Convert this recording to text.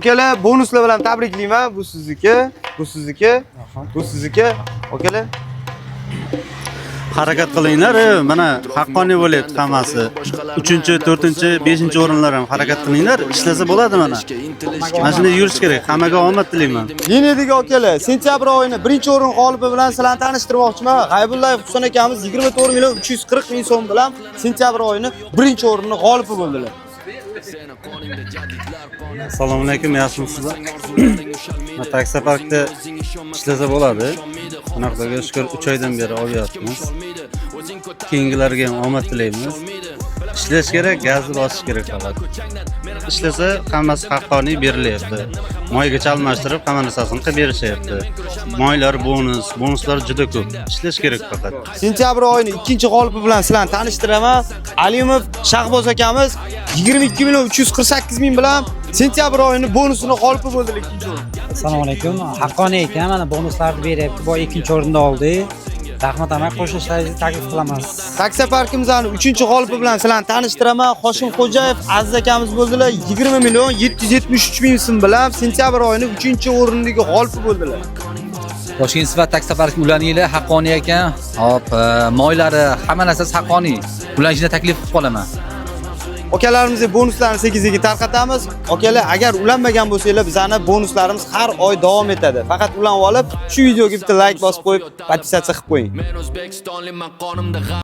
Akalar, bonuslar bilan tabriklayman. Bu sizniki, bu sizniki, bu sizniki. Akalar. Harakat qilinglar, mana haqqoniy bo'lyapti hammasi. 3-4, 5 o'rinlar ham harakat qilinglar, ishlasa bo'ladi mana. Mana shunday yurish kerak. Hammaga omad tilayman. Yenidagi akalar, sentyabr oyini 1-o'rin g'olibi bilan sizlarni tanishtirmoqchiman. G'aybullayev Husan akamiz 24 million 340 ming so'm bilan sentyabr oyini 1-o'rinni g'olibi bo'ldilar. Assalomu alaykum, yaxshimisizlar? Taksi parkda ishlasa bo'ladi. Bunaqa shukr 3 oydan beri olyapmiz. Keyingilarga ham omad tilaymiz. Ishlash kerak, gazni bosish kerak faqat. Ishlasa hammasi haqqoniy berilyapti. Moyga almashtirib hamma narsasini qilib berishyapti. Moylar bonuslar juda ko'p. Ishlash kerak faqat. Sentyabr oyini 2-g'olibi bilan sizlarni tanishtiraman. Alimov Shahboz akamiz 22 million 348 ming bilan sentyabr oyini bonusini g'olibi bo'ldilar 2-o'rin. Assalomu alaykum. Haqqoniy ekan, mana bonuslarni beryapti. Bu 2-o'rinda oldi. Rahmat amak qo'shishlaringizni taklif qilamiz. Taksi parkimizning 3-g'olibi bilan sizlarni tanishtiraman. Hoshim Xo'jayev Aziz akamiz bo'ldilar. 20 million 773 ming so'm bilan sentyabr oyini 3-o'rindagi g'olibi bo'ldilar. Toshkent sifat taksi parki ulaninglar haqqoniy ekan. Hop, moylari hamma narsasi haqqoniy. Ulanishni taklif qilib qolaman. Akalarimizga bonuslarni sekin-sekin tarqatamiz. Akalar, agar ulanmagan bo'lsanglar, bizning bonuslarimiz har oy davom etadi. Faqat ulanib olib, shu videoga bitta like bosib qo'yib, podpisatsiya qilib qo'ying.